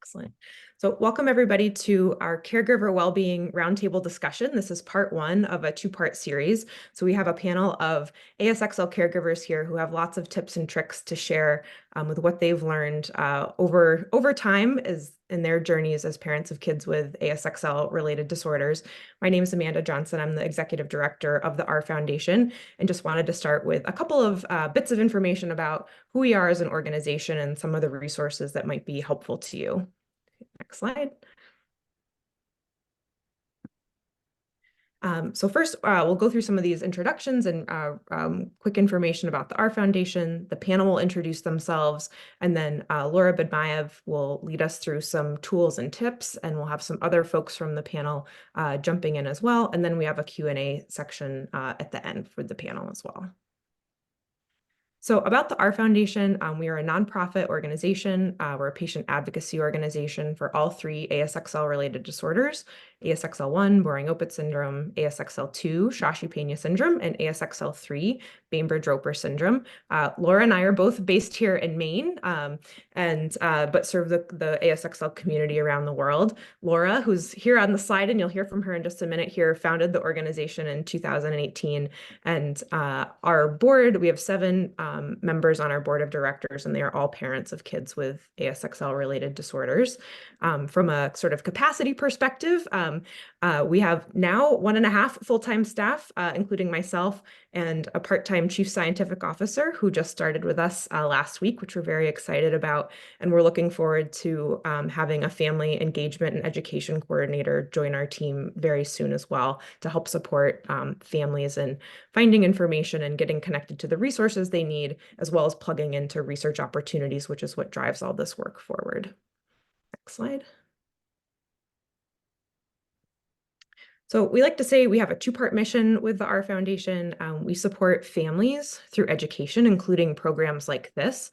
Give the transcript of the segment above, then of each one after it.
Excellent. So welcome everybody to our Caregiver Wellbeing Roundtable discussion. This is part one of a two-part series. So we have a panel of ASXL caregivers here who have lots of tips and tricks to share with what they've learned over time in their journeys as parents of kids with ASXL related disorders. My name is Amanda Johnson. I'm the executive director of the R Foundation, and just wanted to start with a couple of bits of information about who we are as an organization and some of the resources that might be helpful to you. Next slide. So first, we'll go through some of these introductions and quick information about the R Foundation. The panel will introduce themselves, and then Laura Badmaev will lead us through some tools and tips, and we'll have some other folks from the panel jumping in as well. And then we have a Q&A section at the end for the panel as well. So about the R Foundation, we are a nonprofit organization. We're a patient advocacy organization for all three ASXL-related disorders: ASXL1, Bohring-Opitz Syndrome; ASXL2, Shashi-Pena Syndrome; and ASXL3, Bainbridge-Ropers Syndrome. Laura and I are both based here in Maine, but serve the ASXL community around the world. Laura, who's here on the slide, and you'll hear from her in just a minute here, founded the organization in 2018. And our board, we have 7 members on our board of directors, and they are all parents of kids with ASXL-related disorders. From a sort of capacity perspective, we have now 1.5 full-time staff, including myself, and a part-time chief scientific officer who just started with us last week, which we're very excited about. And we're looking forward to having a family engagement and education coordinator join our team very soon as well to help support families in finding information and getting connected to the resources they need, as well as plugging into research opportunities, which is what drives all this work forward. Next slide. So we like to say we have a 2-part mission with the R Foundation. We support families through education, including programs like this.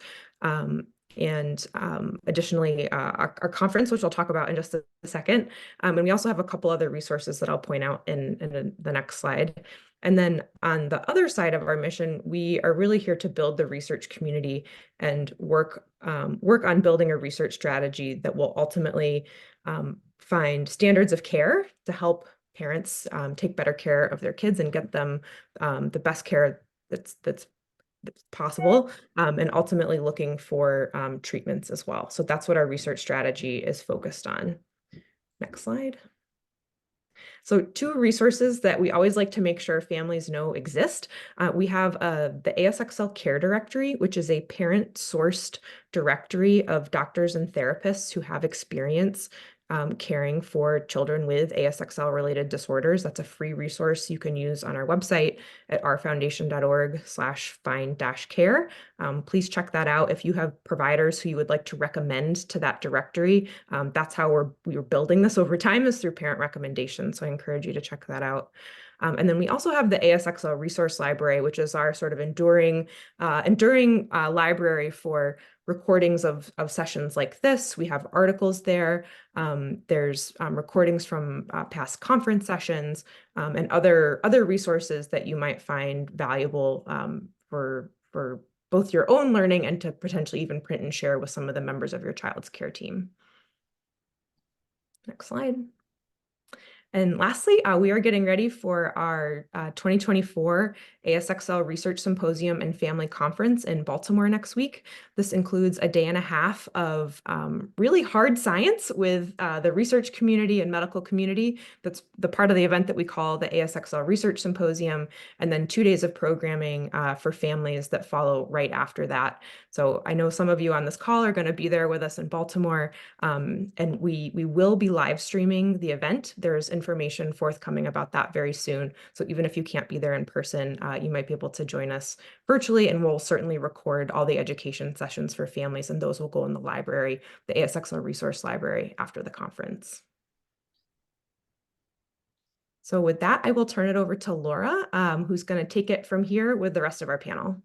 Additionally, our conference, which I'll talk about in just a second. And we also have a couple other resources that I'll point out in the next slide. And then on the other side of our mission, we are really here to build the research community and work on building a research strategy that will ultimately find standards of care to help parents take better care of their kids and get them the best care that's possible, and ultimately looking for treatments as well. So that's what our research strategy is focused on. Next slide. So 2 resources that we always like to make sure families know exist. We have the ASXL Care Directory, which is a parent-sourced directory of doctors and therapists who have experience caring for children with ASXL-related disorders. That's a free resource you can use on our website at rfoundation.org/find-care. Please check that out. If you have providers who you would like to recommend to that directory, that's how we're building this over time, is through parent recommendation. So I encourage you to check that out. And then we also have the ASXL Resource Library, which is our sort of enduring library for recordings of sessions like this. We have articles there. There's recordings from past conference sessions, and other resources that you might find valuable for both your own learning and to potentially even print and share with some of the members of your child's care team. Next slide. And lastly, we are getting ready for our 2024 ASXL Research Symposium and Family Conference in Baltimore next week. This includes a day and a half of really hard science with the research community and medical community. That's the part of the event that we call the ASXL Research Symposium, and then 2 days of programming for families that follow right after that. So I know some of you on this call are going to be there with us in Baltimore, and we will be live streaming the event. There's information forthcoming about that very soon. So even if you can't be there in person, you might be able to join us virtually, and we'll certainly record all the education sessions for families, and those will go in the library, the ASXL Resource Library, after the conference. So with that, I will turn it over to Laura, who's going to take it from here with the rest of our panel.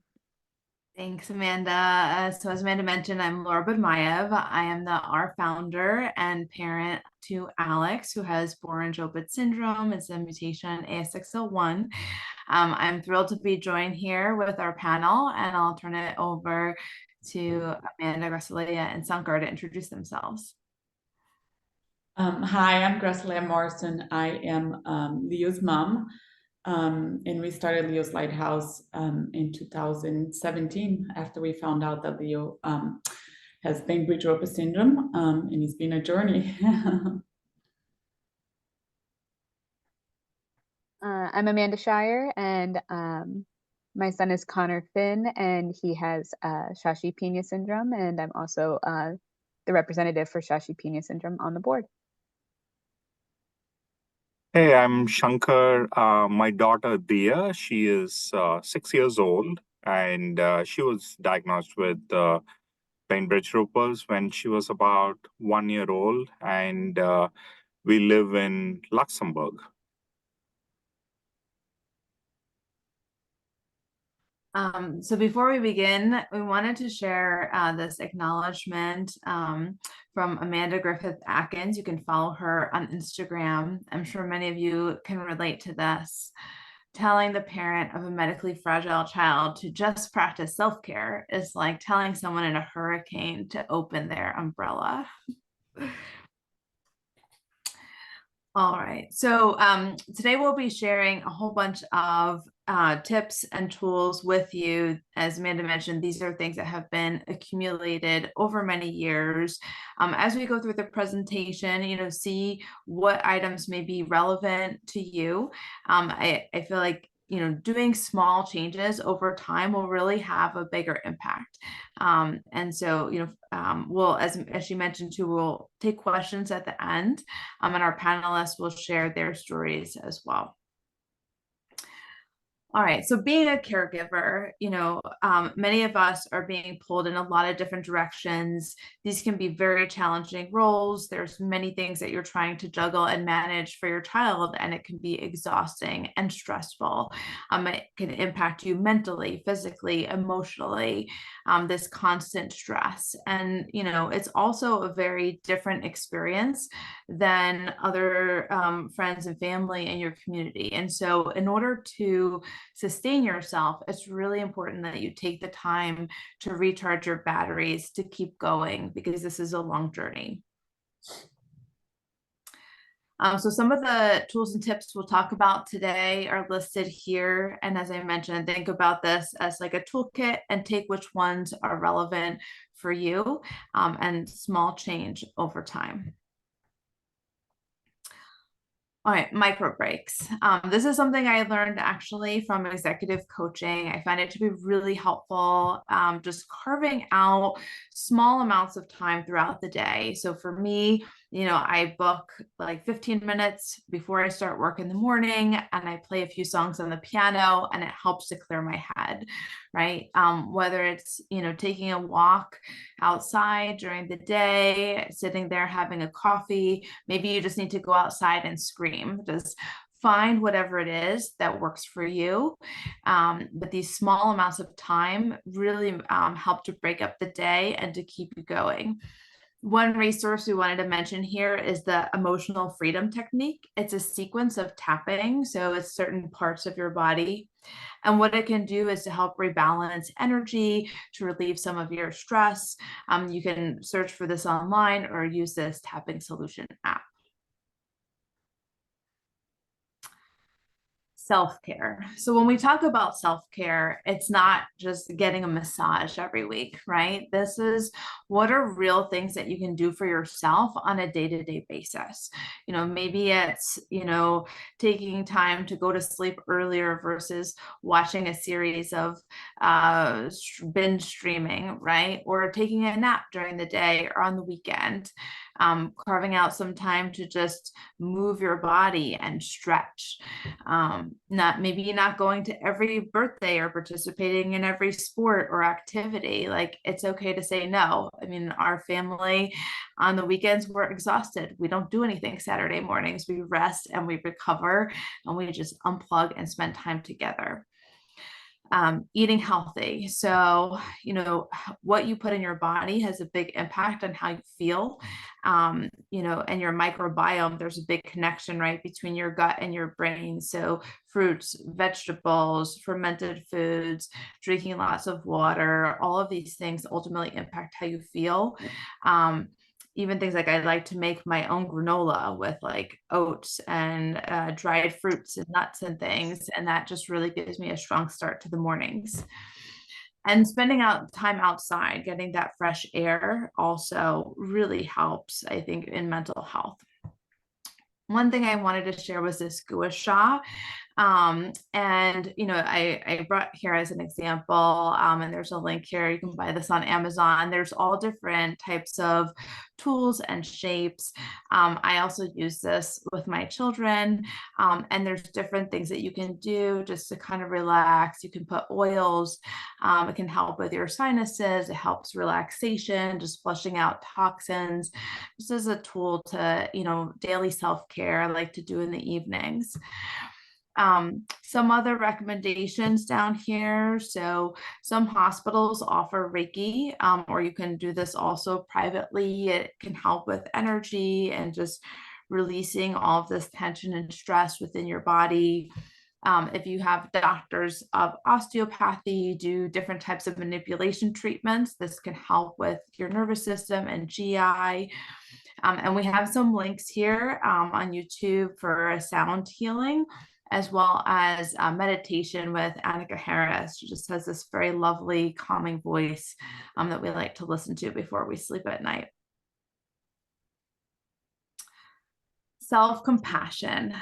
Thanks, Amanda. So as Amanda mentioned, I'm Laura Badmaev. I am the R founder and parent to Alex, who has Bohring-Opitz Syndrome. It's a mutation ASXL1. I'm thrilled to be joined here with our panel, and I'll turn it over to Amanda, Gracileia, and Sankar to introduce themselves. Hi, I'm Gracileia Morrison. I am Leo's mom, and we started Leo's Lighthouse in 2017 after we found out that Leo has Bainbridge-Ropers Syndrome, and it's been a journey. I'm Amanda Scheirer, and my son is Connor Finn, and he has Shashi-Pena Syndrome, and I'm also the representative for Shashi-Pena Syndrome on the board. Hey, I'm Shankar. My daughter Dia, she is 6 years old, and she was diagnosed with Bainbridge-Ropers when she was about 1 year old, and we live in Luxembourg. So before we begin, we wanted to share this acknowledgement from Amanda Griffith-Atkins. You can follow her on Instagram. I'm sure many of you can relate to this. Telling the parent of a medically fragile child to just practice self-care is like telling someone in a hurricane to open their umbrella. All right, so today we'll be sharing a whole bunch of tips and tools with you. As Amanda mentioned, these are things that have been accumulated over many years. As we go through the presentation, see what items may be relevant to you. I feel like doing small changes over time will really have a bigger impact. And so, we'll, as she mentioned too, we'll take questions at the end, and our panelists will share their stories as well. All right, so being a caregiver, many of us are being pulled in a lot of different directions. These can be very challenging roles. There's many things that you're trying to juggle and manage for your child, and it can be exhausting and stressful. It can impact you mentally, physically, emotionally, this constant stress. And, it's also a very different experience than other friends and family in your community. And so in order to sustain yourself, it's really important that you take the time to recharge your batteries to keep going, because this is a long journey. So some of the tools and tips we'll talk about today are listed here. And as I mentioned, think about this as like a toolkit and take which ones are relevant for you, and small change over time. All right, micro breaks. This is something I learned actually from executive coaching. I find it to be really helpful, just carving out small amounts of time throughout the day. So for me, I book like 15 minutes before I start work in the morning, and I play a few songs on the piano, and it helps to clear my head, right? Whether it's, taking a walk outside during the day, sitting there having a coffee, maybe you just need to go outside and scream. Just find whatever it is that works for you. But these small amounts of time really help to break up the day and to keep you going. One resource we wanted to mention here is the emotional freedom technique. It's a sequence of tapping, so it's certain parts of your body. And what it can do is to help rebalance energy, to relieve some of your stress. You can search for this online or use this tapping solution app. Self-care. So when we talk about self-care, it's not just getting a massage every week, right? This is what are real things that you can do for yourself on a day-to-day basis. Maybe it's, taking time to go to sleep earlier versus watching a series of binge streaming, right? Or taking a nap during the day or on the weekend. Carving out some time to just move your body and stretch. Maybe not going to every birthday or participating in every sport or activity. Like, it's okay to say no. I mean, our family on the weekends, we're exhausted. We don't do anything Saturday mornings. We rest and we recover, and we just unplug and spend time together. Eating healthy. So, what you put in your body has a big impact on how you feel. And your microbiome, there's a big connection, right, between your gut and your brain. So fruits, vegetables, fermented foods, drinking lots of water, all of these things ultimately impact how you feel. even things like I like to make my own granola with like oats and dried fruits and nuts and things. And that just really gives me a strong start to the mornings. And spending time outside, getting that fresh air also really helps, I think, in mental health. One thing I wanted to share was this gua sha. And, you know, I brought here as an example, and there's a link here. You can buy this on Amazon. There's all different types of tools and shapes. I also use this with my children, and there's different things that you can do just to kind of relax. You can put oils. It can help with your sinuses. It helps relaxation, just flushing out toxins. This is a tool to, you know, daily self-care I like to do in the evenings. Some other recommendations down here. So some hospitals offer Reiki, or you can do this also privately. It can help with energy and just releasing all of this tension and stress within your body. If you have doctors of osteopathy, do different types of manipulation treatments. This can help with your nervous system and GI. And we have some links here on YouTube for sound healing, as well as meditation with Annika Harris. She just has this very lovely, calming voice that we like to listen to before we sleep at night. Self-compassion.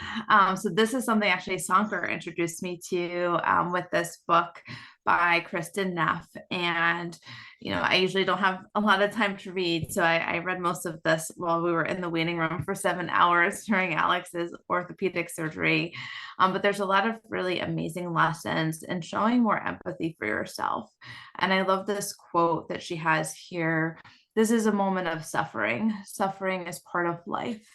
So this is something actually Sankar introduced me to with this book by Kristen Neff. And, you know, I usually don't have a lot of time to read. So I read most of this while we were in the waiting room for 7 hours during Alex's orthopedic surgery. But there's a lot of really amazing lessons in showing more empathy for yourself. And I love this quote that she has here. This is a moment of suffering. Suffering is part of life.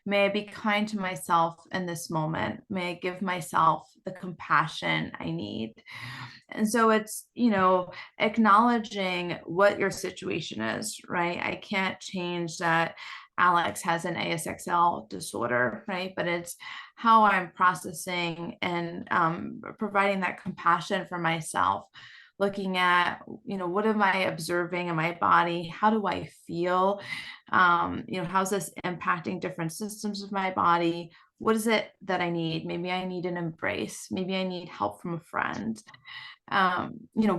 May I be kind to myself in this moment. May I give myself the compassion I need. And so it's, you know, acknowledging what your situation is, right? I can't change that Alex has an ASXL disorder, right? But it's how I'm processing and providing that compassion for myself, looking at, you know, what am I observing in my body? How do I feel? You know, how's this impacting different systems of my body? What is it that I need? Maybe I need an embrace. Maybe I need help from a friend. You know,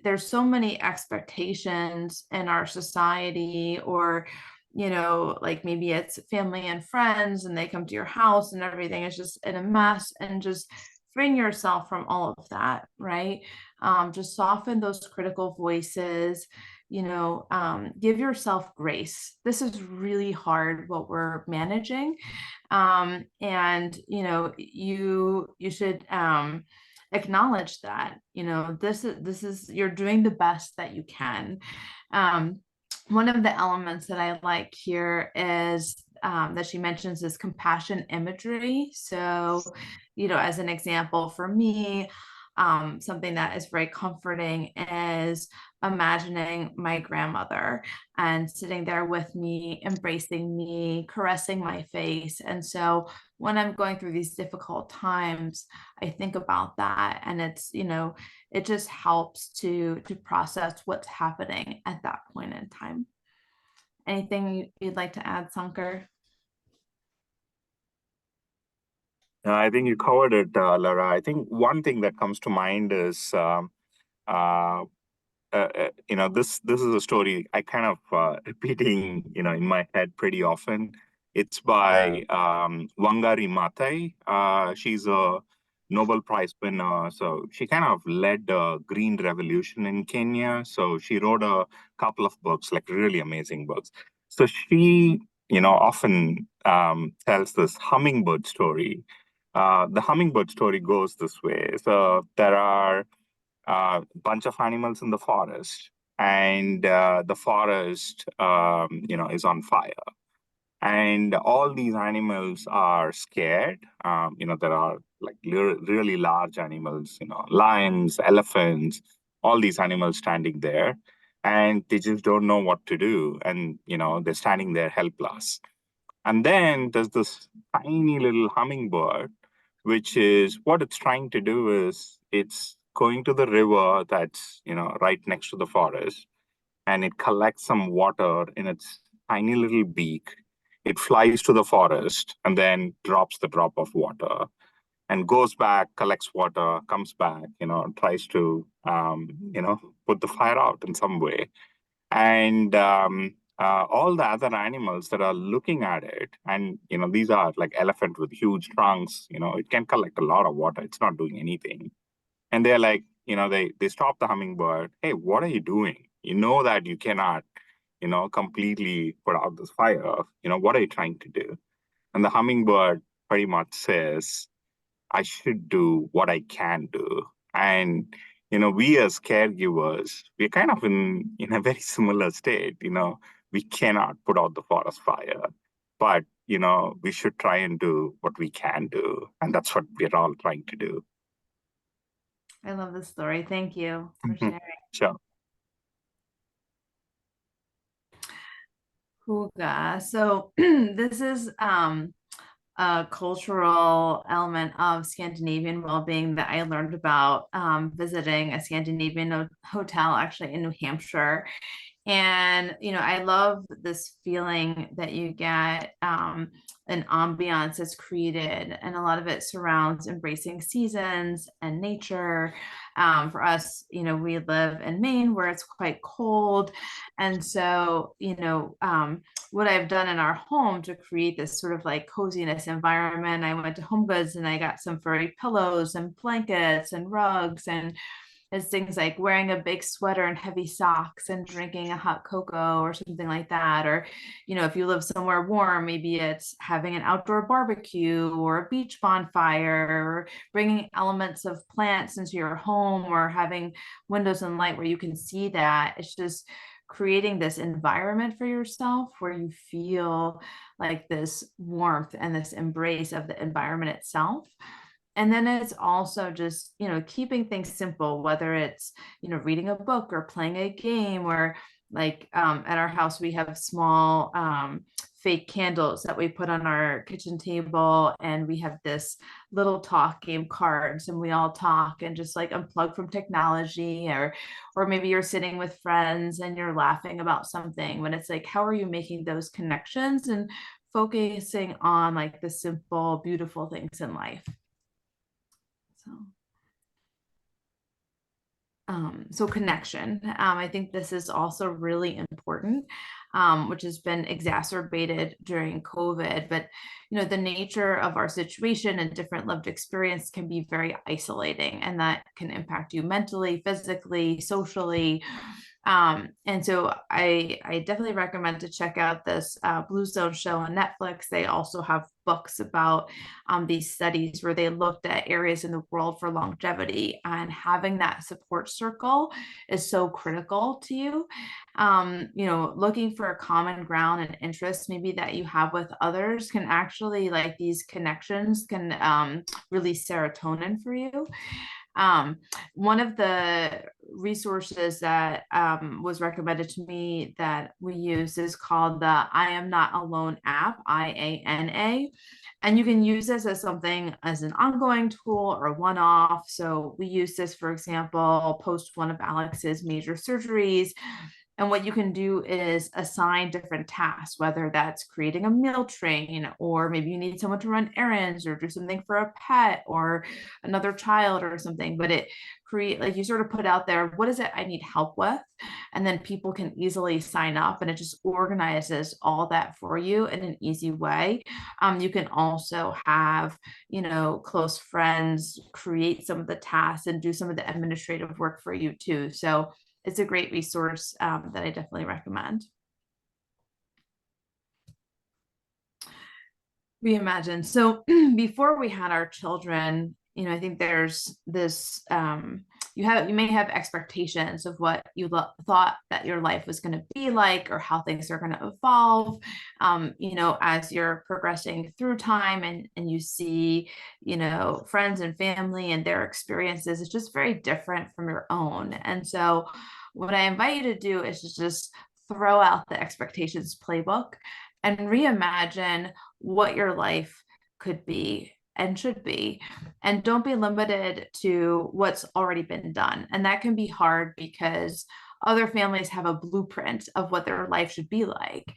there's so many expectations in our society, or, you know, like maybe it's family and friends and they come to your house and everything is just in a mess, and just freeing yourself from all of that, right? Just soften those critical voices, you know, give yourself grace. This is really hard, what we're managing. And, you know, you should acknowledge that, you know, this is, you're doing the best that you can. One of the elements that I like here is that she mentions is compassion imagery. So, you know, as an example for me, something that is very comforting is imagining my grandmother and sitting there with me, embracing me, caressing my face. And so when I'm going through these difficult times, I think about that, and it's, you know, it just helps to process what's happening at that point in time. Anything you'd like to add, Sankar? I think you covered it, Laura. I think one thing that comes to mind is, you know, this is a story I kind of repeating, you know, in my head pretty often. It's by Wangari Maathai. She's a Nobel Prize winner. So she kind of led the Green Revolution in Kenya. So she wrote a couple of books, like really amazing books. So she, you know, often tells this hummingbird story. The hummingbird story goes this way. So there are a bunch of animals in the forest, and the forest, you know, is on fire. And all these animals are scared. You know, there are like really large animals, you know, lions, elephants, all these animals standing there, and they just don't know what to do. And, you know, they're standing there helpless. And then there's this tiny little hummingbird, which is what it's trying to do is it's going to the river that's, you know, right next to the forest, and it collects some water in its tiny little beak. It flies to the forest and then drops the drop of water and goes back, collects water, comes back, tries to, put the fire out in some way. And all the other animals that are looking at it, and, these are like elephant with huge trunks, it can collect a lot of water. It's not doing anything. And they're like, they stop the hummingbird. Hey, what are you doing? You know that you cannot, completely put out this fire. What are you trying to do? And the hummingbird pretty much says, I should do what I can do. And, we as caregivers, we're kind of in a very similar state. We cannot put out the forest fire, but, we should try and do what we can do. And that's what we're all trying to do. I love this story. Thank you for sharing. Sure. Huga. So this is a cultural element of Scandinavian well-being that I learned about visiting a Scandinavian hotel actually in New Hampshire. And, I love this feeling that you get, an ambiance is created, and a lot of it surrounds embracing seasons and nature. For us, we live in Maine where it's quite cold. And so, what I've done in our home to create this sort of like coziness environment, I went to Home Goods and I got some furry pillows and blankets and rugs, and it's things like wearing a big sweater and heavy socks and drinking a hot cocoa or something like that. Or, if you live somewhere warm, maybe it's having an outdoor barbecue or a beach bonfire, or bringing elements of plants into your home, or having windows and light where you can see that. It's just creating this environment for yourself where you feel like this warmth and this embrace of the environment itself. And then it's also just, keeping things simple, whether it's, reading a book or playing a game, or like at our house, we have small fake candles that we put on our kitchen table. And we have this little talk game cards, and we all talk and just like unplug from technology, or maybe you're sitting with friends and you're laughing about something, when it's like, how are you making those connections and focusing on like the simple, beautiful things in life? So connection, I think this is also really important, which has been exacerbated during COVID. But, the nature of our situation and different lived experience can be very isolating, and that can impact you mentally, physically, socially. And so I definitely recommend to check out this Blue Zone show on Netflix. They also have books about these studies where they looked at areas in the world for longevity, and having that support circle is so critical to you. Looking for a common ground and interest maybe that you have with others can actually, like, these connections can release serotonin for you. One of the resources that was recommended to me that we use is called the I Am Not Alone app, IANA. And you can use this as something as an ongoing tool or one-off. So we use this, for example, post one of Alex's major surgeries. And what you can do is assign different tasks, whether that's creating a meal train, or maybe you need someone to run errands or do something for a pet or another child or something. But it like, you sort of put out there, what is it I need help with? And then people can easily sign up, and it just organizes all that for you in an easy way. You can also have, close friends create some of the tasks and do some of the administrative work for you too. So it's a great resource that I definitely recommend. Reimagine. So before we had our children, I think there's this, you may have expectations of what you thought that your life was going to be like, or how things are going to evolve, as you're progressing through time, and you see, friends and family and their experiences. It's just very different from your own. And so what I invite you to do is to just throw out the expectations playbook and reimagine what your life could be and should be. And don't be limited to what's already been done. And that can be hard because other families have a blueprint of what their life should be like.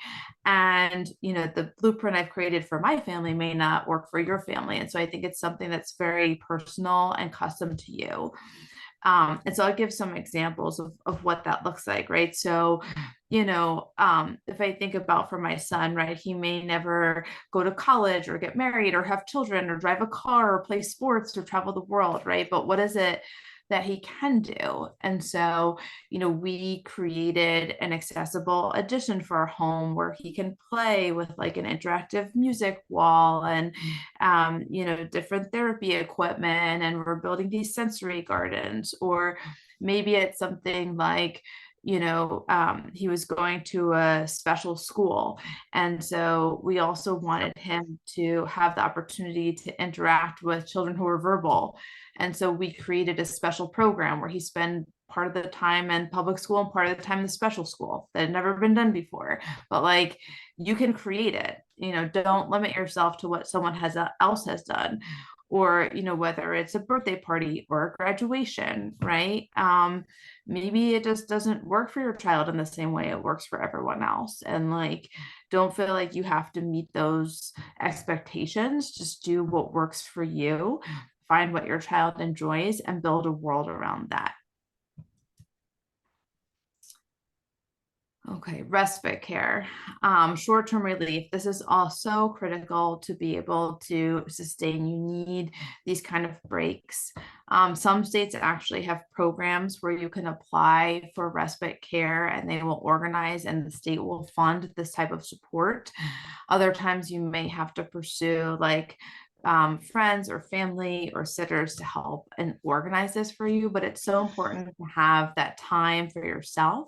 And, you know, the blueprint I've created for my family may not work for your family. And so I think it's something that's very personal and custom to you. And so I'll give some examples of what that looks like, right? So, you know, if I think about for my son, right, he may never go to college or get married or have children or drive a car or play sports or travel the world, right? But what is it that he can do? And so, you know, we created an accessible addition for our home where he can play with like an interactive music wall and, you know, different therapy equipment, and we're building these sensory gardens. Or maybe it's something like, you know, he was going to a special school. And so we also wanted him to have the opportunity to interact with children who are verbal. And so we created a special program where he spent part of the time in public school and part of the time in the special school. That had never been done before. But like, you can create it, you know, don't limit yourself to what someone else has done. Or, you know, whether it's a birthday party or a graduation, right? Maybe it just doesn't work for your child in the same way it works for everyone else. And like, don't feel like you have to meet those expectations. Just do what works for you, find what your child enjoys, and build a world around that. Okay, respite care, short-term relief. This is also critical to be able to sustain. You need these kind of breaks. Some states actually have programs where you can apply for respite care and they will organize and the state will fund this type of support. Other times you may have to pursue like friends or family or sitters to help and organize this for you, but it's so important to have that time for yourself.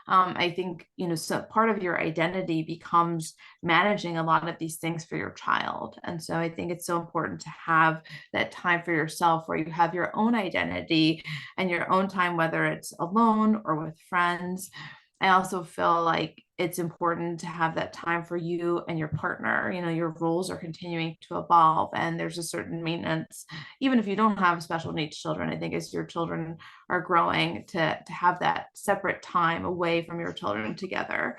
I think, you know, so part of your identity becomes managing a lot of these things for your child. And so I think it's so important to have that time for yourself where you have your own identity and your own time, whether it's alone or with friends. I also feel like it's important to have that time for you and your partner. You know, your roles are continuing to evolve and there's a certain maintenance, even if you don't have special needs children. I think as your children are growing, to have that separate time away from your children together.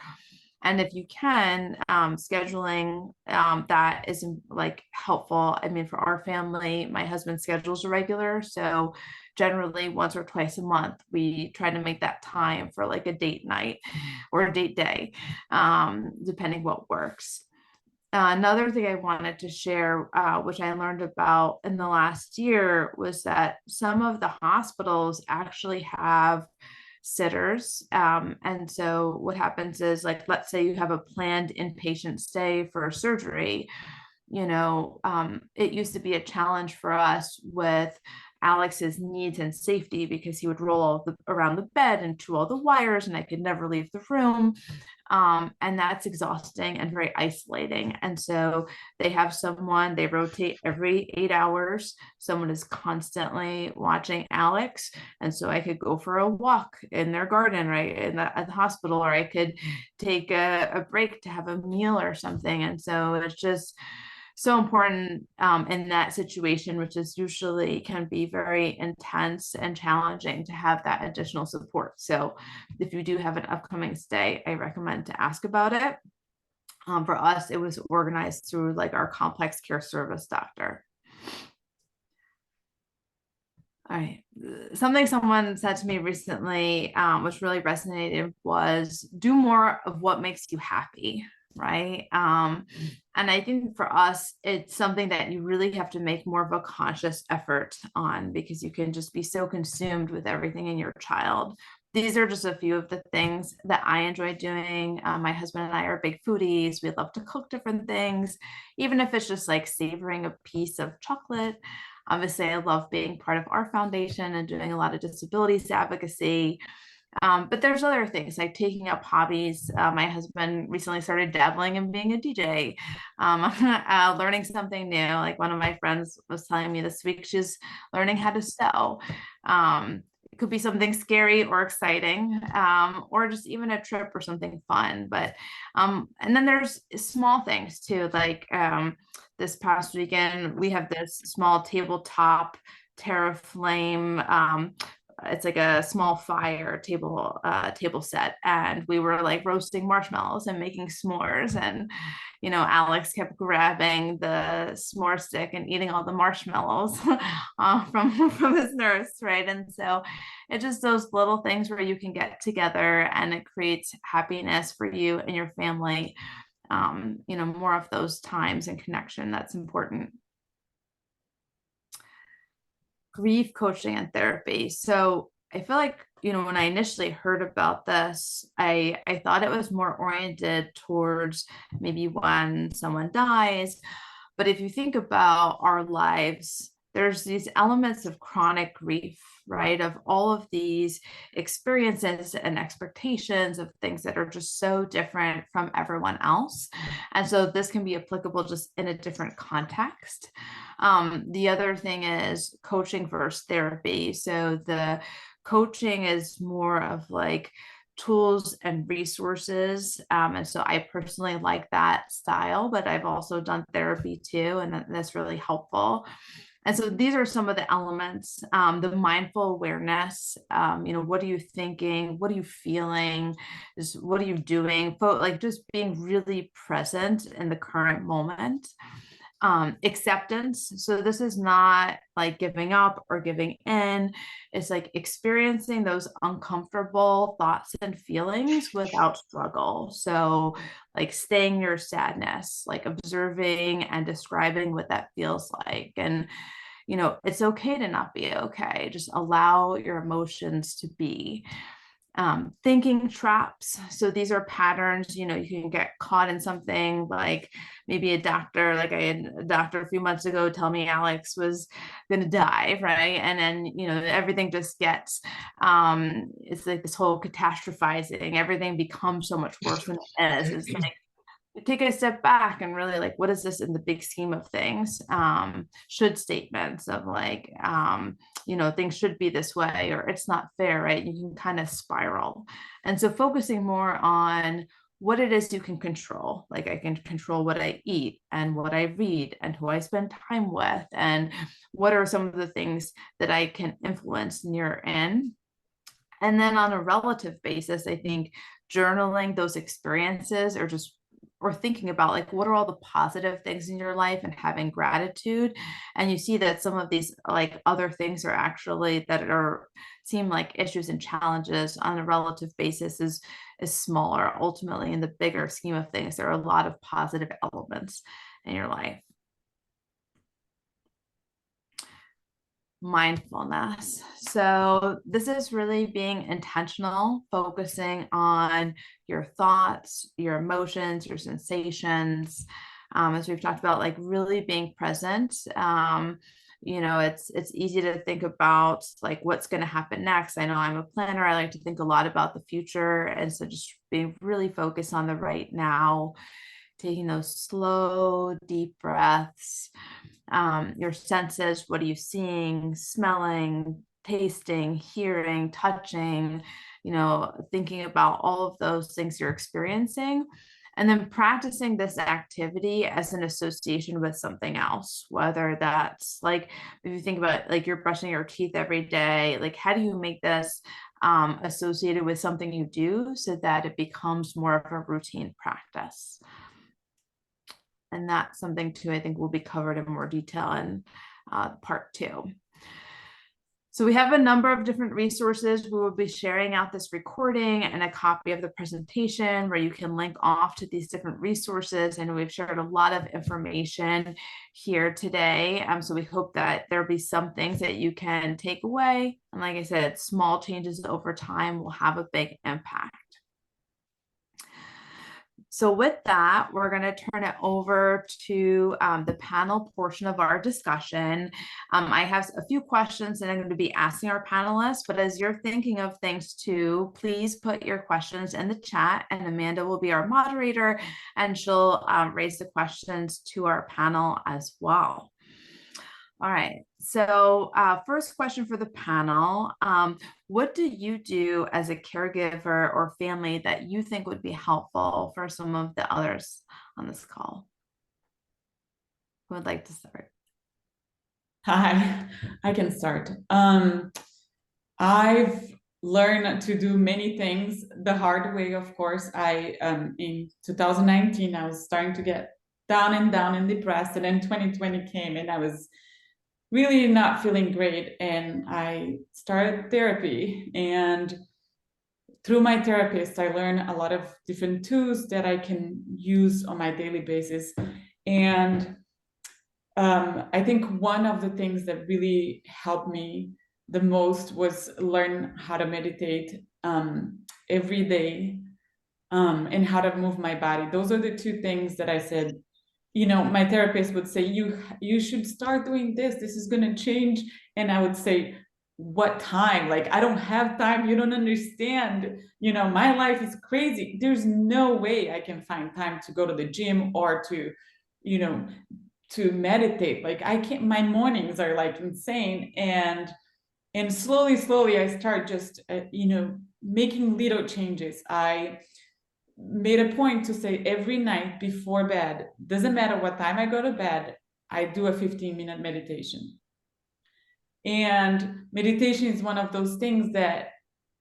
And if you can, scheduling that is like helpful. I mean, for our family, my husband's schedules are regular. So generally once or twice a month, we try to make that time for like a date night or a date day, depending what works. Another thing I wanted to share, which I learned about in the last year, was that some of the hospitals actually have sitters. And so what happens is, like, let's say you have a planned inpatient stay for surgery. You know, it used to be a challenge for us with Alex's needs and safety because he would roll around the bed and chew all the wires and I could never leave the room. And that's exhausting and very isolating. And so they have someone, they rotate every 8 hours. Someone is constantly watching Alex. And so I could go for a walk in their garden, right, at the hospital, or I could take a break to have a meal or something. And so it's just so important in that situation, which is usually can be very intense and challenging, to have that additional support. So if you do have an upcoming stay, I recommend to ask about it. For us, it was organized through like our complex care service doctor. All right. Something someone said to me recently, which really resonated, was do more of what makes you happy. Right. And I think for us, it's something that you really have to make more of a conscious effort on, because you can just be so consumed with everything in your child. These are just a few of the things that I enjoy doing. My husband and I are big foodies. We love to cook different things, even if it's just like savoring a piece of chocolate. Obviously, I love being part of our foundation and doing a lot of disabilities advocacy. But there's other things like taking up hobbies. My husband recently started dabbling in being a DJ, learning something new. Like one of my friends was telling me this week, she's learning how to sew. It could be something scary or exciting, or just even a trip or something fun. But and then there's small things too, like this past weekend, we have this small tabletop TerraFlame it's like a small fire table set, and we were like roasting marshmallows and making s'mores, and Alex kept grabbing the s'more stick and eating all the marshmallows from his nurse, right? And so it's just those little things where you can get together and it creates happiness for you and your family. More of those times and connection, that's important. Grief coaching and therapy. So I feel like, when I initially heard about this, I thought it was more oriented towards maybe when someone dies. But if you think about our lives, there's these elements of chronic grief, right? Of all of these experiences and expectations of things that are just so different from everyone else. And so this can be applicable just in a different context. The other thing is coaching versus therapy. So the coaching is more of like tools and resources. And so I personally like that style, but I've also done therapy too, and that's really helpful. And so these are some of the elements, the mindful awareness, what are you thinking? What are you feeling? What are you doing? Like just being really present in the current moment. Acceptance. So this is not like giving up or giving in. It's like experiencing those uncomfortable thoughts and feelings without struggle. So like staying in your sadness, like observing and describing what that feels like. And it's okay to not be okay. Just allow your emotions to be. Thinking traps. So these are patterns, you can get caught in something, like maybe a doctor, like I had a doctor a few months ago tell me Alex was going to die, right? And then, everything just gets, it's like this whole catastrophizing, everything becomes so much worse than it is. It's like, take a step back and really like, what is this in the big scheme of things? Should statements of like, things should be this way, or it's not fair, right? You can kind of spiral. And so focusing more on what it is you can control. Like I can control what I eat and what I read and who I spend time with, and what are some of the things that I can influence near in. And then on a relative basis, I think journaling those experiences, or thinking about like, what are all the positive things in your life, and having gratitude. And you see that some of these like other things are actually seem like issues and challenges on a relative basis is smaller. Ultimately, in the bigger scheme of things, there are a lot of positive elements in your life. Mindfulness. So this is really being intentional, focusing on your thoughts, your emotions, your sensations. As we've talked about, like really being present. It's easy to think about like what's going to happen next. I know I'm a planner. I like to think a lot about the future. And so just being really focused on the right now, taking those slow, deep breaths. Your senses, what are you seeing, smelling, tasting, hearing, touching, thinking about all of those things you're experiencing. And then practicing this activity as an association with something else, whether that's like, if you think about like you're brushing your teeth every day, like how do you make this associated with something you do so that it becomes more of a routine practice? And that's something too, I think will be covered in more detail in part 2. So we have a number of different resources. We will be sharing out this recording and a copy of the presentation where you can link off to these different resources. And we've shared a lot of information here today. So we hope that there'll be some things that you can take away. And like I said, small changes over time will have a big impact. So with that, we're going to turn it over to the panel portion of our discussion. I have a few questions that I'm going to be asking our panelists, but as you're thinking of things too, please put your questions in the chat, and Amanda will be our moderator, and she'll raise the questions to our panel as well. All right, so first question for the panel. What do you do as a caregiver or family that you think would be helpful for some of the others on this call? Who would like to start? Hi, I can start. I've learned to do many things the hard way, of course. In 2019, I was starting to get down and depressed, and then 2020 came and I was really not feeling great, and I started therapy. And through my therapist, I learned a lot of different tools that I can use on my daily basis. And I think one of the things that really helped me the most was learn how to meditate every day, and how to move my body. Those are the two things that I said, my therapist would say, you should start doing this. This is going to change. And I would say, what time? Like, I don't have time. You don't understand. My life is crazy. There's no way I can find time to go to the gym or to meditate. Like, I can't, my mornings are like insane. And slowly I start just, making little changes. I made a point to say every night before bed, doesn't matter what time I go to bed, I do a 15-minute meditation. And meditation is one of those things that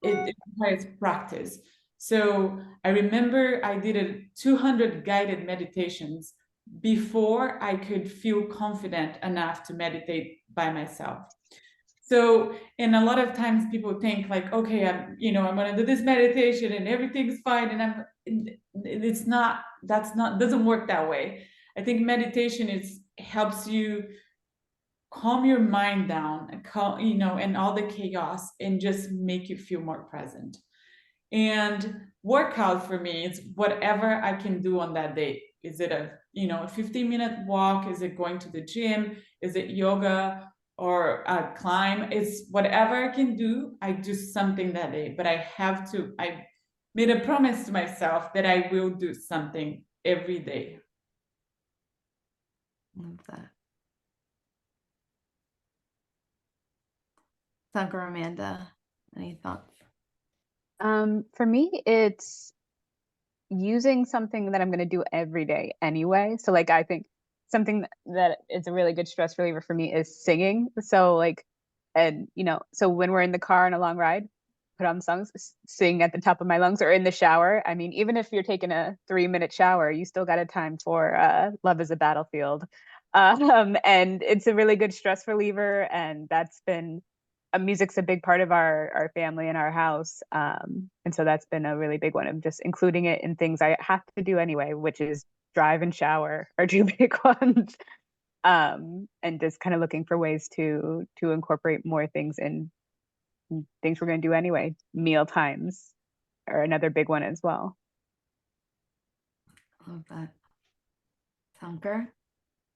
it requires practice. So I remember I did 200 guided meditations before I could feel confident enough to meditate by myself. So, and a lot of times people think like, okay, I'm going to do this meditation and everything's fine. And doesn't work that way. I think meditation helps you calm your mind down, and all the chaos, and just make you feel more present. And workout for me is whatever I can do on that day. Is it a 15-minute walk? Is it going to the gym? Is it yoga? Or climb? It's whatever I can do, I do something that day. But I made a promise to myself that I will do something every day. Love that. Sankar, Amanda, any thoughts? For me, it's using something that I'm going to do every day anyway. So like, I think something that is a really good stress reliever for me is singing. So like, and so when we're in the car on a long ride, put on songs, sing at the top of my lungs, or in the shower. I mean, even if you're taking a 3-minute shower, you still got a time for Love is a Battlefield. And it's a really good stress reliever. And that's been, music's a big part of our family and our house. And so that's been a really big one of just including it in things I have to do anyway, which is drive and shower are two big ones. And just kind of looking for ways to incorporate more things in things we're going to do anyway. Meal times are another big one as well. Love that. Sankar?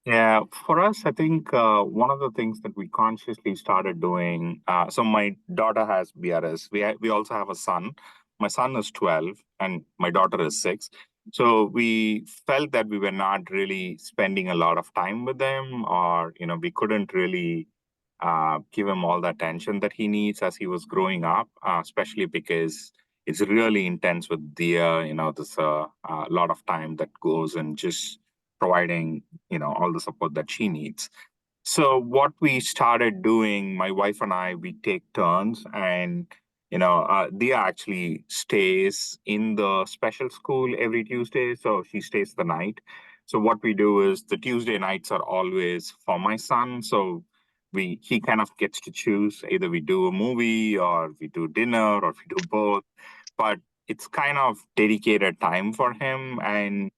Yeah, for us, I think one of the things that we consciously started doing. So my daughter has BRS. We also have a son. My son is 12 and my daughter is 6. So we felt that we were not really spending a lot of time with them, or we couldn't really give him all the attention that he needs as he was growing up, especially because it's really intense with Dia. There's a lot of time that goes in just providing, all the support that she needs. So what we started doing, my wife and I, we take turns, and Dia actually stays in the special school every Tuesday, so she stays the night. So what we do is the Tuesday nights are always for my son. So he kind of gets to choose, either we do a movie or we do dinner or we do both, but it's kind of dedicated time for him. And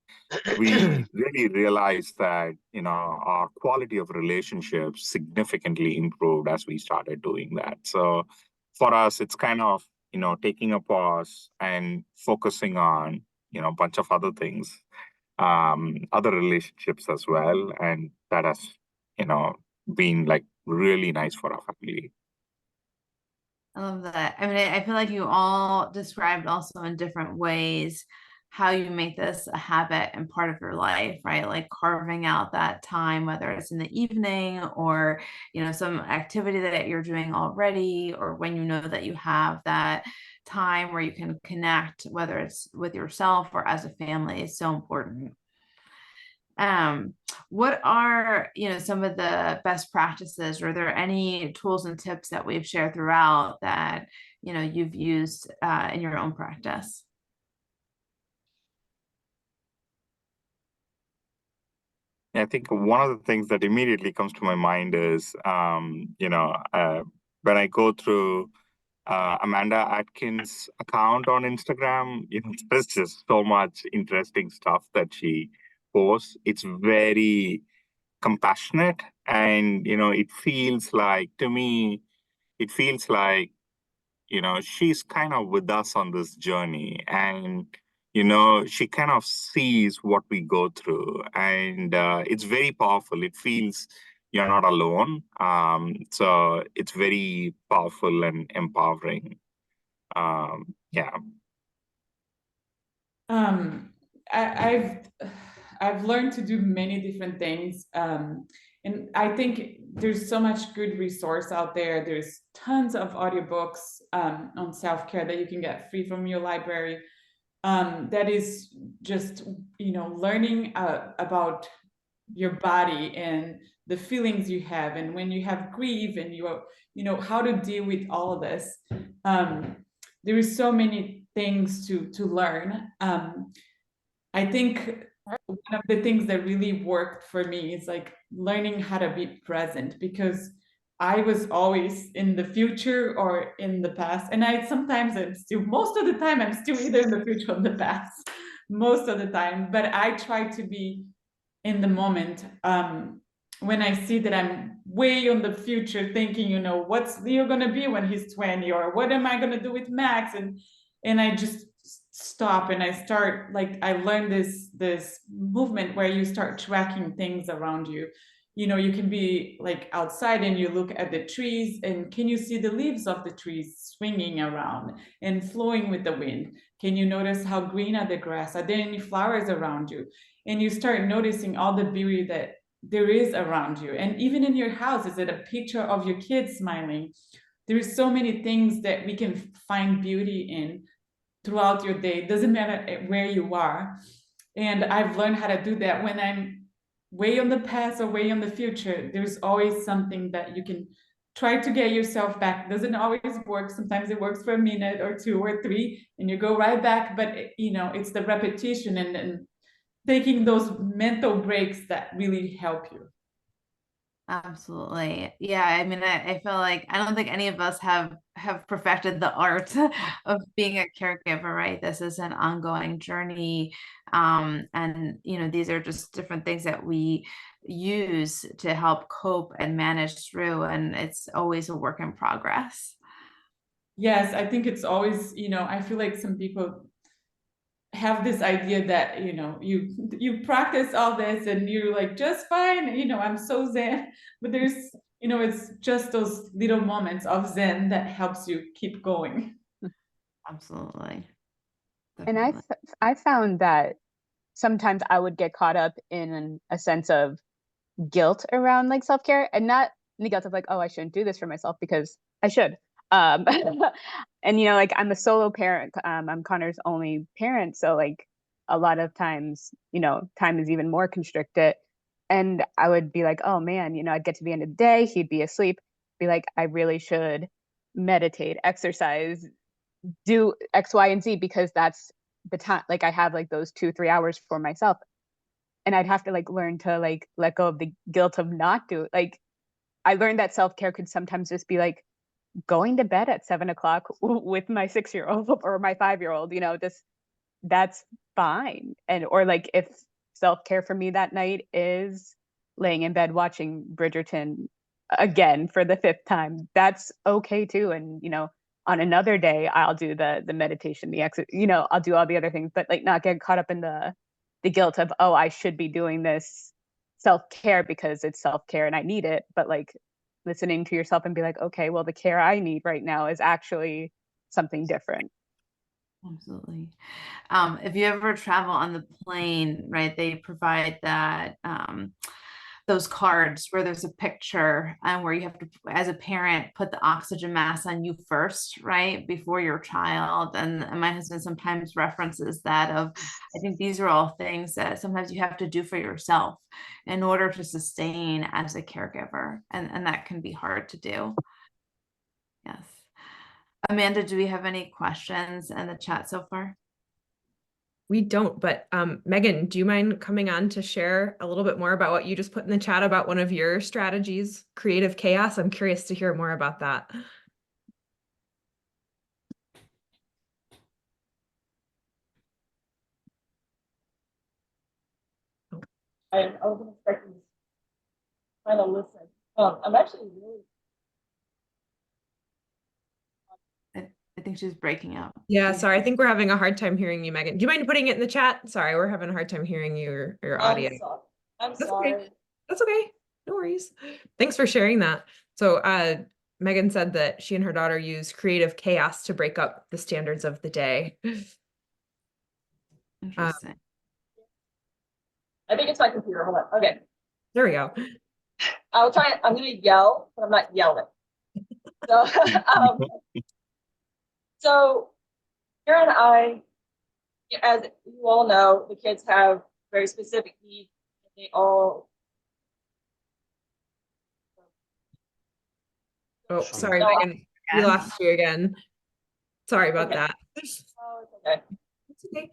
we really realized that, our quality of relationships significantly improved as we started doing that. So for us, it's kind of, taking a pause and focusing on, a bunch of other things, other relationships as well. And that has, been like really nice for our family. I love that. I mean, I feel like you all described also in different ways how you make this a habit and part of your life, right? Like carving out that time, whether it's in the evening or, some activity that you're doing already, or when you know that you have that time where you can connect, whether it's with yourself or as a family, is so important. What are, some of the best practices? Are there any tools and tips that we've shared throughout that, you've used in your own practice? I think one of the things that immediately comes to my mind is, when I go through Amanda Atkins' account on Instagram, there's just so much interesting stuff that she posts. It's very compassionate, and it feels like, to me, it feels like she's kind of with us on this journey, and she kind of sees what we go through, and it's very powerful. It feels you're not alone. So it's very powerful and empowering. Yeah. I've learned to do many different things. And I think there's so much good resource out there. There's tons of audiobooks on self-care that you can get free from your library. That is just, learning about your body and the feelings you have, and when you have grief, and how to deal with all of this. There is so many things to learn. I think one of the things that really worked for me is like learning how to be present, because I was always in the future or in the past. And most of the time, I'm still either in the future or the past, most of the time. But I try to be in the moment. When I see that I'm way on the future thinking, what's Leo going to be when he's 20, or what am I going to do with Max? And I just stop and I start, like, I learned this movement where you start tracking things around you. You can be like outside and you look at the trees, and can you see the leaves of the trees swinging around and flowing with the wind? Can you notice how green are the grass? Are there any flowers around you? And you start noticing all the beauty that there is around you. And even in your house, is it a picture of your kids smiling? There is so many things that we can find beauty in throughout your day. It doesn't matter where you are. And I've learned how to do that. When I'm way on the past or way on the future, there's always something that you can try to get yourself back. It doesn't always work. Sometimes it works for a minute or two or three, and you go right back. But it's the repetition and taking those mental breaks that really help you. Absolutely. Yeah. I mean, I feel like I don't think any of us have perfected the art of being a caregiver, right? This is an ongoing journey. And these are just different things that we use to help cope and manage through. And it's always a work in progress. Yes, I think it's always, I feel like some people have this idea that you practice all this and you're like just fine, I'm so zen, but there's it's just those little moments of zen that helps you keep going. Absolutely. And I found that sometimes I would get caught up in a sense of guilt around like self-care, and not in the guilt of like, oh, I shouldn't do this for myself, because I should. And like, I'm a solo parent. I'm Connor's only parent, so like a lot of times, time is even more constricted. And I would be like, oh man, I'd get to the end of the day, he'd be asleep, be like, I really should meditate, exercise, do X, Y, and Z, because that's the time. Like I have like those 2-3 hours for myself, and I'd have to like learn to like let go of the guilt of not doing. Like I learned that self-care could sometimes just be like going to bed at 7 o'clock with my 6-year-old or my 5-year-old, just that's fine. And or like if self-care for me that night is laying in bed watching Bridgerton again for the 5th time, that's okay too. And on another day I'll do the meditation, the exit, I'll do all the other things, but like not get caught up in the guilt of, oh, I should be doing this self-care because it's self-care and I need it. But like listening to yourself and be like, okay, well, the care I need right now is actually something different. Absolutely. If you ever travel on the plane, right, they provide that those cards where there's a picture and where you have to, as a parent, put the oxygen mask on you first, right, before your child. And my husband sometimes references that of, I think these are all things that sometimes you have to do for yourself in order to sustain as a caregiver. And that can be hard to do. Yes. Amanda, do we have any questions in the chat so far? We don't, but Megan, do you mind coming on to share a little bit more about what you just put in the chat about one of your strategies, creative chaos? I'm curious to hear more about that. I wasn't expecting this kind of listen. I'm actually really. I think she's breaking up. Yeah, sorry. I think we're having a hard time hearing you, Megan. Do you mind putting it in the chat? Sorry, we're having a hard time hearing your audio. I'm That's sorry. okay. That's okay. No worries. Thanks for sharing that. So Megan said that she and her daughter use creative chaos to break up the standards of the day. Interesting. I think it's my computer. Hold on. Okay. There we go. I'm going to yell, but I'm not yelling. So, so here and I, as you all know, the kids have very specific needs. They all. Oh, sorry, Megan. We lost you again. Sorry about that. Oh, it's okay. It's okay.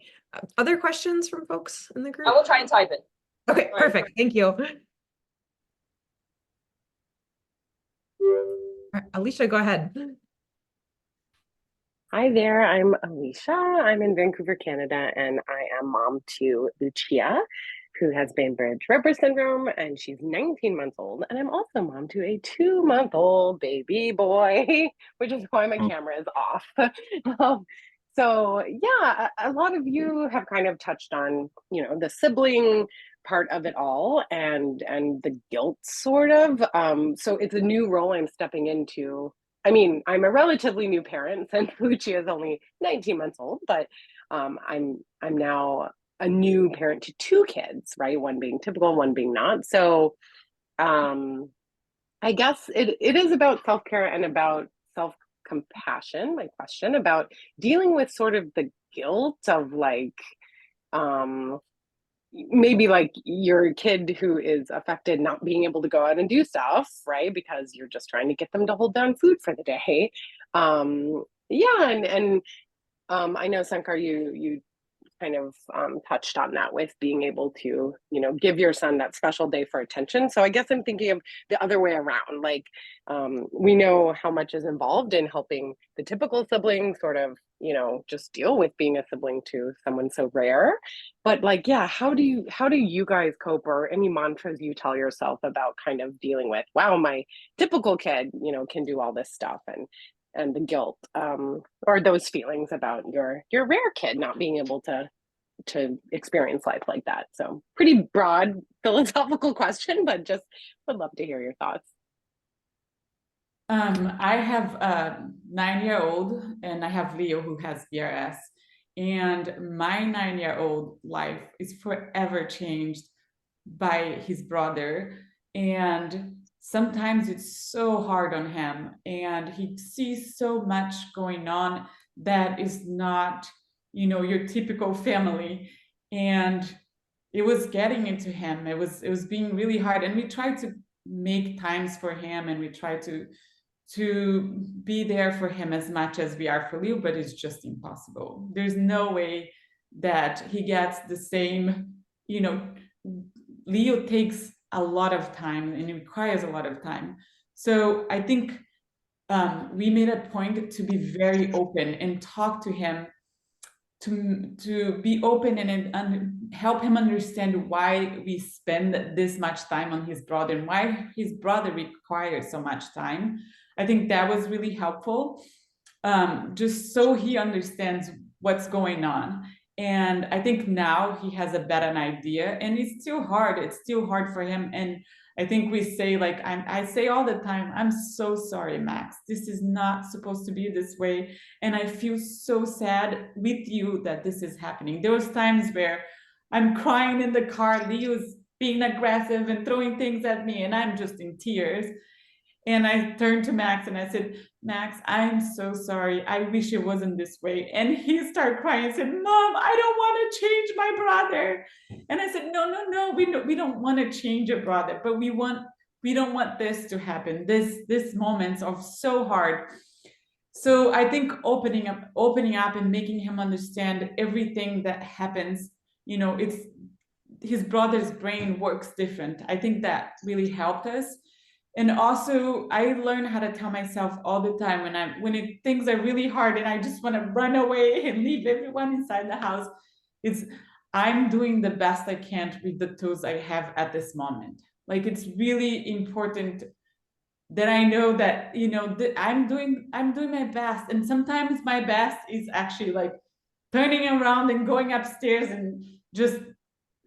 Other questions from folks in the group? I will try and type it. Okay, perfect. Thank you. Alicia, go ahead. Hi there, I'm Alicia. I'm in Vancouver, Canada, and I am mom to Lucia, who has Bainbridge-Ropers Syndrome, and she's 19 months old. And I'm also mom to a 2-month-old baby boy, which is why my camera is off. So yeah, a lot of you have kind of touched on, you know, the sibling part of it all and the guilt sort of. So it's a new role I'm stepping into. I mean, I'm a relatively new parent since Lucia is only 19 months old, but I'm now a new parent to 2 kids, right? One being typical, one being not. So I guess it is about self-care and about self-compassion. My question about dealing with sort of the guilt of like, maybe like your kid who is affected not being able to go out and do stuff, right? Because you're just trying to get them to hold down food for the day. Yeah, and I know, Sankar, you kind of touched on that with being able to, you know, give your son that special day for attention. So I guess I'm thinking of the other way around. Like, we know how much is involved in helping the typical sibling sort of, you know, just deal with being a sibling to someone so rare. But like, yeah, how do you guys cope, or any mantras you tell yourself about kind of dealing with, wow, my typical kid, you know, can do all this stuff, and the guilt, or those feelings about your rare kid not being able to experience life like that. So pretty broad philosophical question, but just would love to hear your thoughts. I have a 9-year-old and I have Leo who has BRS, and my 9-year-old life is forever changed by his brother. And sometimes it's so hard on him, and he sees so much going on that is not, you know, your typical family. And it was getting into him. It was being really hard. And we tried to make times for him, and we try to be there for him as much as we are for Leo, but it's just impossible. There's no way that he gets the same, you know, Leo takes a lot of time and it requires a lot of time. So I think we made a point to be very open and talk to him, to be open and help him understand why we spend this much time on his brother and why his brother requires so much time. I think that was really helpful, just so he understands what's going on. And I think now he has a better idea, and it's still hard. It's still hard for him. And I think we say, like, I say all the time, I'm so sorry, Max. This is not supposed to be this way. And I feel so sad with you that this is happening. There was times where I'm crying in the car. Leo's being aggressive and throwing things at me, and I'm just in tears. And I turned to Max and I said, Max, I'm so sorry. I wish it wasn't this way. And he started crying and said, Mom, I don't want to change my brother. And I said, no, we don't want to change your brother, but we don't want this to happen. This moments are so hard. So I think opening up and making him understand everything that happens, it's his brother's brain works different. I think that really helped us. And also, I learned how to tell myself all the time when things are really hard and I just want to run away and leave everyone inside the house, I'm doing the best I can with the tools I have at this moment. Like, it's really important that I know that, I'm doing my best. And sometimes my best is actually like turning around and going upstairs and just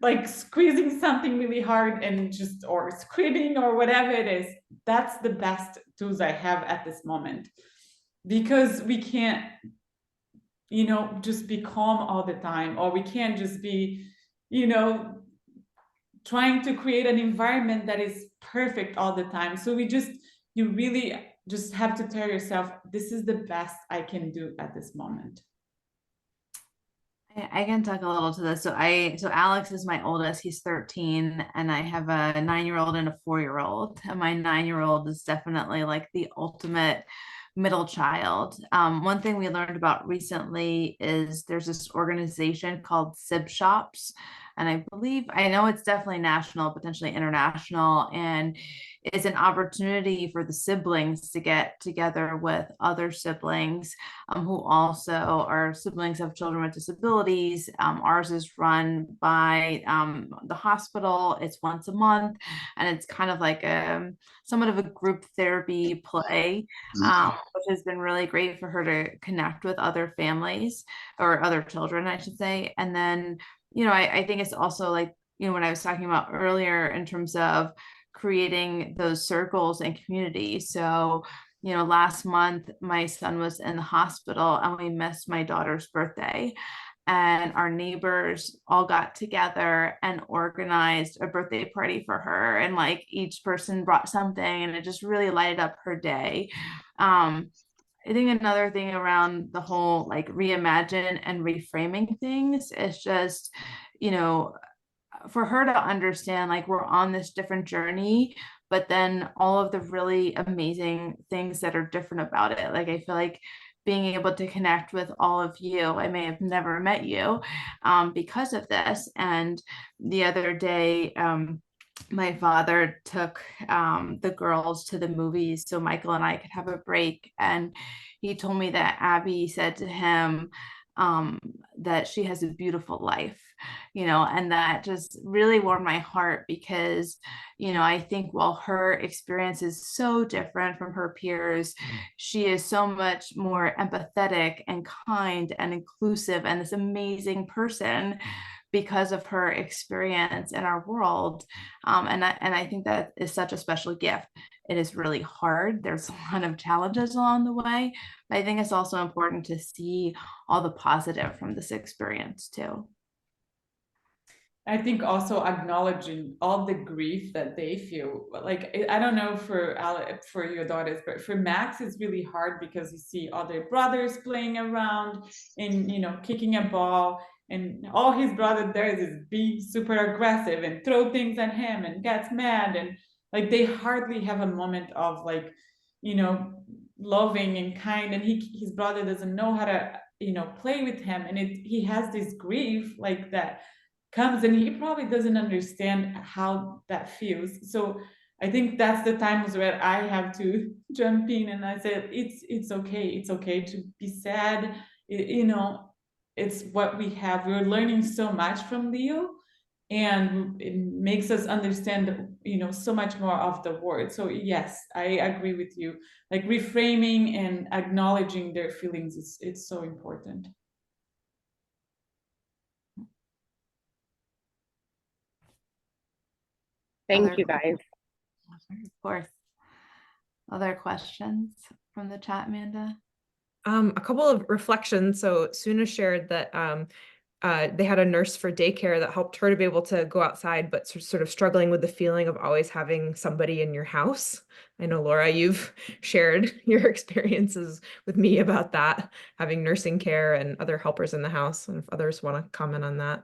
like squeezing something really hard and or screaming or whatever it is. That's the best tools I have at this moment, because we can't, just be calm all the time, or we can't just be, trying to create an environment that is perfect all the time. So you really just have to tell yourself, this is the best I can do at this moment. I can talk a little to this. So Alex is my oldest. He's 13, and I have a 9-year-old and a 4-year-old. And my 9-year-old is definitely like the ultimate middle child. One thing we learned about recently is there's this organization called SIB Shops. And I know it's definitely national, potentially international, and it's an opportunity for the siblings to get together with other siblings who also are siblings of children with disabilities. Ours is run by the hospital. It's once a month, and it's kind of like somewhat of a group therapy play, which has been really great for her to connect with other families, or other children, I should say. And then, I think it's also like, when I was talking about earlier in terms of creating those circles and community. So, last month my son was in the hospital and we missed my daughter's birthday. And our neighbors all got together and organized a birthday party for her. And like each person brought something, and it just really lighted up her day. I think another thing around the whole like reimagine and reframing things is just, for her to understand, like, we're on this different journey, but then all of the really amazing things that are different about it. Like, I feel like being able to connect with all of you, I may have never met you because of this. And the other day, my father took the girls to the movies so Michael and I could have a break. And he told me that Abby said to him that she has a beautiful life, and that just really warmed my heart, because, I think while her experience is so different from her peers, she is so much more empathetic and kind and inclusive and this amazing person because of her experience in our world. And I think that is such a special gift. It is really hard. There's a lot of challenges along the way, but I think it's also important to see all the positive from this experience too. I think also acknowledging all the grief that they feel. Like, I don't know for your daughters, but for Max, it's really hard because you see other brothers playing around and, kicking a ball, and all his brother does is be super aggressive and throw things at him and gets mad. And like, they hardly have a moment of like, loving and kind. And his brother doesn't know how to, play with him. And he has this grief like that comes, and he probably doesn't understand how that feels. So I think that's the times where I have to jump in and I said, it's okay. It's okay to be sad. It's what we have. We're learning so much from Leo, and it makes us understand, so much more of the world. So yes, I agree with you. Like, reframing and acknowledging their feelings it's so important. Thank you, guys. Of course. Other questions from the chat, Amanda? A couple of reflections. So Suna shared that they had a nurse for daycare that helped her to be able to go outside, but sort of struggling with the feeling of always having somebody in your house. I know, Laura, you've shared your experiences with me about that, having nursing care and other helpers in the house, and if others want to comment on that.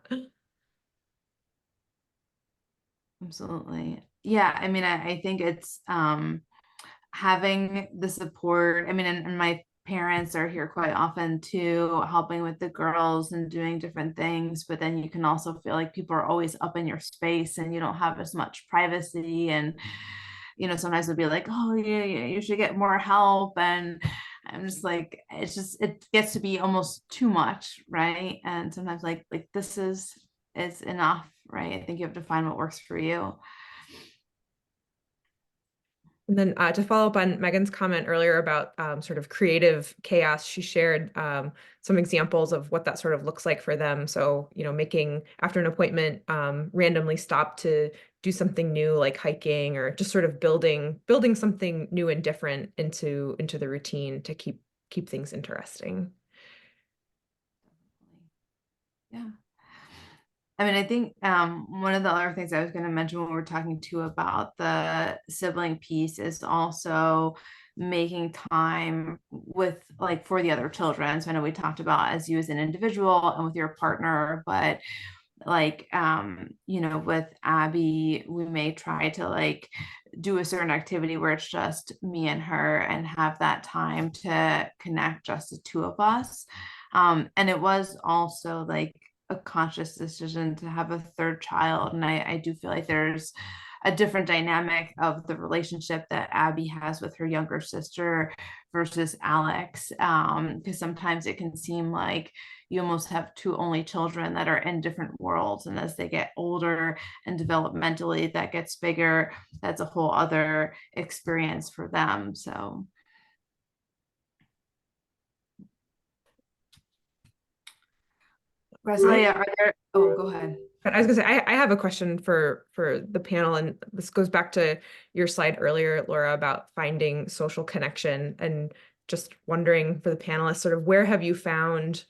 Absolutely. Yeah, I mean, I think it's having the support. I mean, and my parents are here quite often too, helping with the girls and doing different things. But then you can also feel like people are always up in your space and you don't have as much privacy. And, you know, sometimes it'll be like, oh, yeah, you should get more help. And I'm just like, it gets to be almost too much, right? And sometimes like this is enough, right? I think you have to find what works for you. And then to follow up on Megan's comment earlier about sort of creative chaos, she shared some examples of what that sort of looks like for them. So, you know, making after an appointment, randomly stop to do something new, like hiking, or just sort of building something new and different into the routine to keep things interesting. Yeah. I mean, I think one of the other things I was going to mention when we were talking too about the sibling piece is also making time with like for the other children. So I know we talked about as you as an individual and with your partner, but like you know, with Abby, we may try to like do a certain activity where it's just me and her and have that time to connect just the two of us. And it was also like a conscious decision to have a third child. And I do feel like there's a different dynamic of the relationship that Abby has with her younger sister versus Alex. Because sometimes it can seem like you almost have two only children that are in different worlds. And as they get older and developmentally, that gets bigger. That's a whole other experience for them. So. Gracileia, are there, oh, go ahead. But I was gonna say, I have a question for the panel, and this goes back to your slide earlier, Laura, about finding social connection, and just wondering for the panelists, sort of where have you found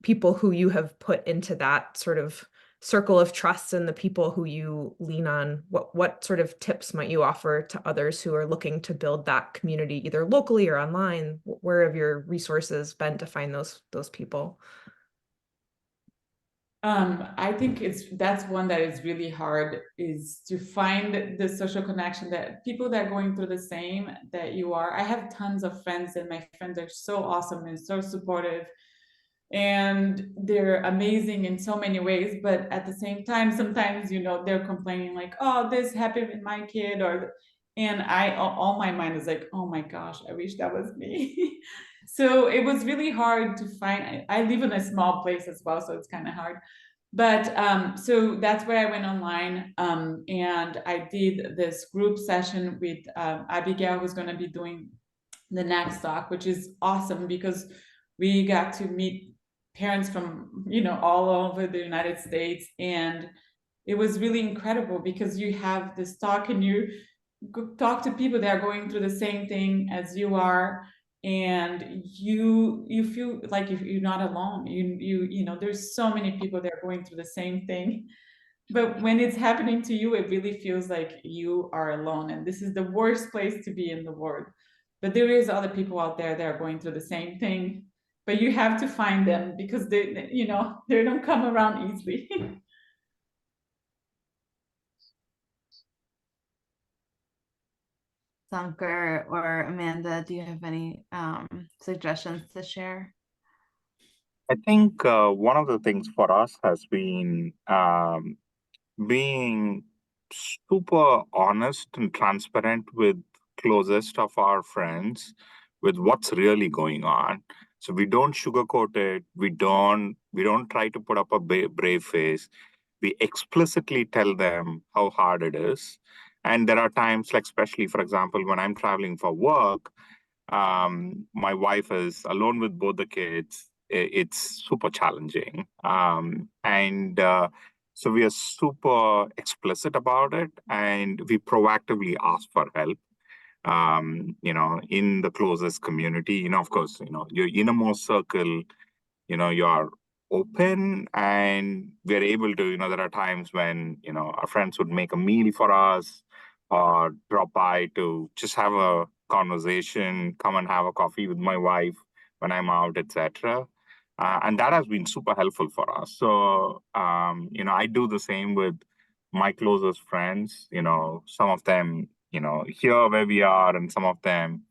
people who you have put into that sort of circle of trust and the people who you lean on? What sort of tips might you offer to others who are looking to build that community, either locally or online? Where have your resources been to find those people? I think that's one that is really hard, is to find the social connection, that people that are going through the same that you are. I have tons of friends, and my friends are so awesome and so supportive, and they're amazing in so many ways. But at the same time, sometimes, you know, they're complaining like, oh, this happened with my kid, and all my mind is like, oh my gosh, I wish that was me. So it was really hard to find. I live in a small place as well, so it's kind of hard. But so that's where I went online, and I did this group session with Abigail, who's going to be doing the next talk, which is awesome because we got to meet parents from, you know, all over the United States, and it was really incredible because you have this talk and you talk to people that are going through the same thing as you are, and you feel like you're not alone. You know, there's so many people that are going through the same thing, but when it's happening to you, it really feels like you are alone, and this is the worst place to be in the world. But there is other people out there that are going through the same thing, but you have to find them because they, you know, they don't come around easily. Sankar or Amanda, do you have any suggestions to share? I think one of the things for us has been being super honest and transparent with closest of our friends with what's really going on. So we don't sugarcoat it. We don't try to put up a brave face. We explicitly tell them how hard it is. And there are times, like especially, for example, when I'm traveling for work, my wife is alone with both the kids. It's super challenging. So we are super explicit about it, and we proactively ask for help. You know, in the closest community, you know, of course, you know, your innermost circle, you know, your open, and we're able to, there are times when, our friends would make a meal for us or drop by to just have a conversation, come and have a coffee with my wife when I'm out, etc. And that has been super helpful for us. So, I do the same with my closest friends, some of them, here where we are, and some of them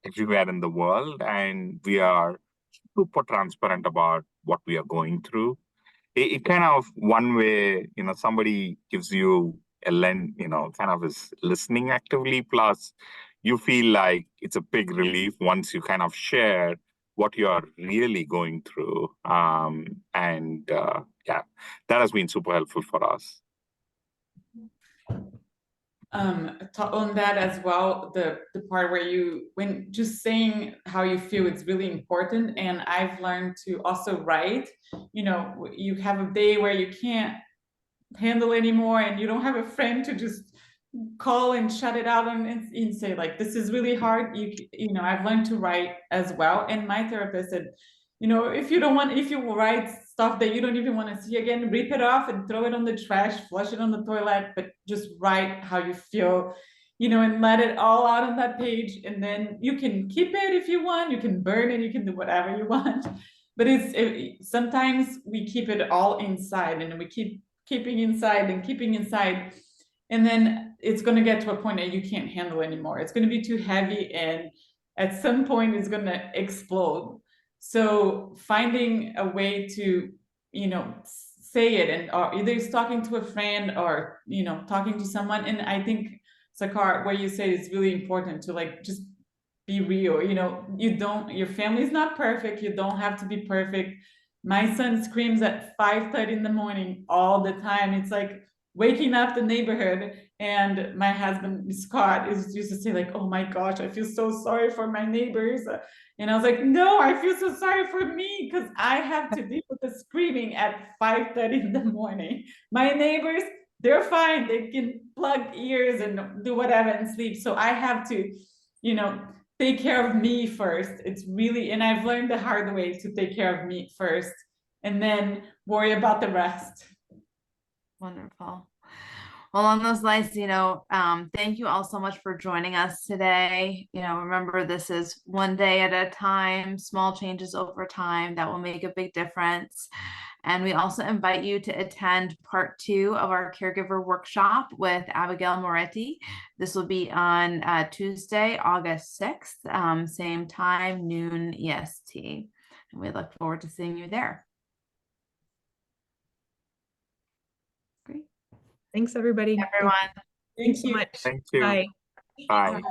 everywhere in the world. And we are super transparent about what we are going through. It kind of one way, somebody gives you a lens, kind of is listening actively. Plus, you feel like it's a big relief once you kind of share what you are really going through. Yeah, that has been super helpful for us. On that as well, the part where when just saying how you feel, it's really important. And I've learned to also write. You have a day where you can't handle anymore and you don't have a friend to just call and shut it out and say, like, this is really hard. I've learned to write as well. And my therapist said, if you write stuff that you don't even want to see again, rip it off and throw it on the trash, flush it on the toilet, but just write how you feel, and let it all out on that page. And then you can keep it if you want, you can burn it, you can do whatever you want. But sometimes we keep it all inside, and we keep keeping inside and keeping inside. And then it's going to get to a point that you can't handle anymore. It's going to be too heavy, and at some point it's going to explode. So finding a way to, say it, and or either it's talking to a friend or, talking to someone. And I think, Sankar, what you say is really important to, like, just be real. Your family's not perfect. You don't have to be perfect. My son screams at 5:30 in the morning all the time. It's like waking up the neighborhood. And my husband, Scott, used to say, like, oh my gosh, I feel so sorry for my neighbors. And I was like, no, I feel so sorry for me, because I have to deal with the screaming at 5:30 in the morning. My neighbors, they're fine. They can plug ears and do whatever and sleep. So I have to, take care of me first. It's really, and I've learned the hard way to take care of me first and then worry about the rest. Wonderful. Well, on those lines, thank you all so much for joining us today. Remember, this is one day at a time, small changes over time that will make a big difference. And we also invite you to attend part 2 of our caregiver workshop with Abigail Moretti. This will be on Tuesday, August 6th, same time, noon EST. And we look forward to seeing you there. Great. Thanks, everybody. Everyone. Thanks so much. Thank you. Bye. Bye.